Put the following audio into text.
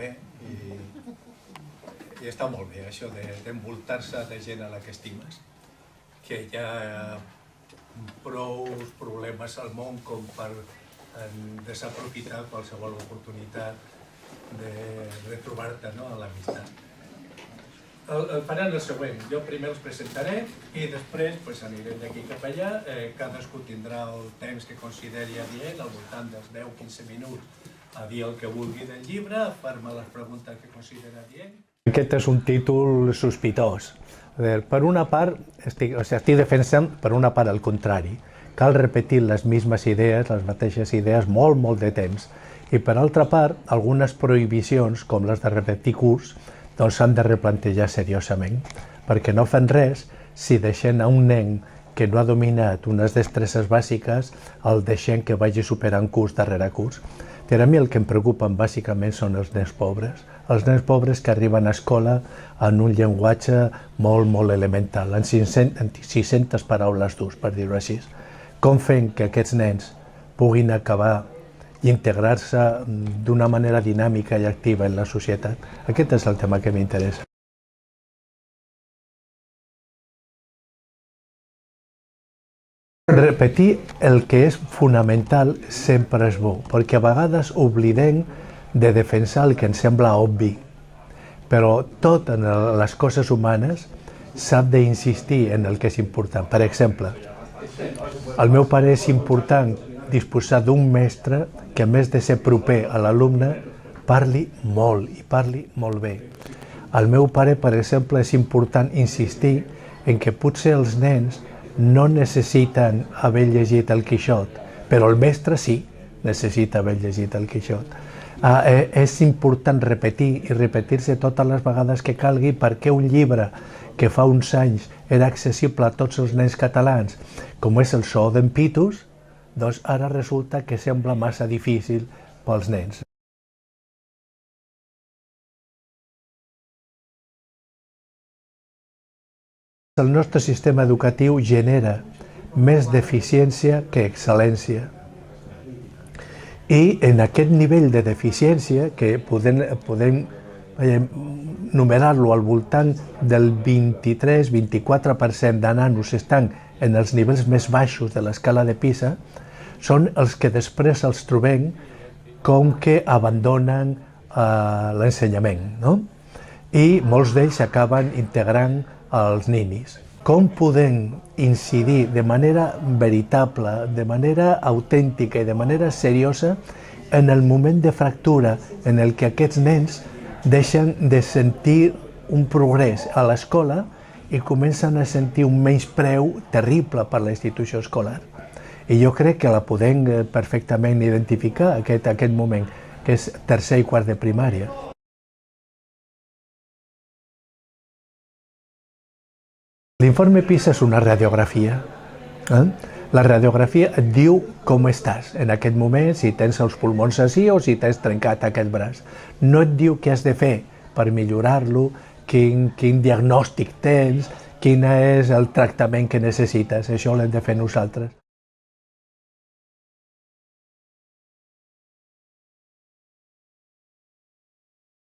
bé i està molt bé això d'envoltar-se de gent a la que estimes, que hi ha prou problemes al món com per desaprofitar qualsevol oportunitat de retrobar-te a l'amistat. Farem el següent, jo primer els presentaré i després anirem d'aquí cap allà, cadascú tindrà el temps que consideri adient, al voltant dels 10-15 minuts, a dir el que vulgui del llibre, a fer-me les preguntes que consideri adient. Aquest és un títol sospitós. Per una part, estic defensant per una part el contrari. Cal repetir les mateixes idees molt de temps. I per altra part, algunes prohibicions, com les de repetir curs, doncs s'han de replantejar seriosament, perquè no fan res si deixem a un nen que no ha dominat unes destreses bàsiques, el deixem que vagi superant curs darrere curs. Per a mi el que em preocupen bàsicament són els nens pobres que arriben a escola en un llenguatge molt elemental, en 600 paraules d'ús, per dir-ho així. Com fem que aquests nens puguin acabar i integrar-se d'una manera dinàmica i activa en la societat? Aquest és el tema que m'interessa. Repetir el que és fonamental sempre és bo, perquè a vegades oblidem de defensar el que ens sembla obvi. Però tot en les coses humanes s'ha d'insistir en el que és important. Per exemple, al meu pare és important disposar d'un mestre que, a més de ser proper a l'alumne, parli molt i parli molt bé. Al meu pare, per exemple, és important insistir en que potser els nens no necessiten haver llegit el Quixot, però el mestre sí necessita haver llegit el Quixot. És important repetir i repetir-se totes les vegades que calgui perquè un llibre que fa uns anys era accessible a tots els nens catalans, com és el Zoo d'en Pitus, doncs ara resulta que sembla massa difícil pels nens. El nostre sistema educatiu genera més deficiència que excel·lència. I en aquest nivell de deficiència, que podem numerar-lo al voltant del 23-24% de nanos estan en els nivells més baixos de l'escala de PISA, són els que després els trobem com que abandonen l'ensenyament, i molts d'ells acaben integrant els ninis. Com podem incidir de manera veritable, de manera autèntica i de manera seriosa en el moment de fractura en el que aquests nens deixen de sentir un progrés a l'escola i comencen a sentir un menyspreu terrible per la institució escolar? I jo crec que la podem perfectament identificar, aquest moment, que és tercer i quart de primària. L'informe PISA és una radiografia. La radiografia et diu com estàs en aquest moment, si tens els pulmons així o si t'has trencat aquest braç. No et diu què has de fer per millorar-lo, quin diagnòstic tens, quin és el tractament que necessites. Això l'hem de fer nosaltres.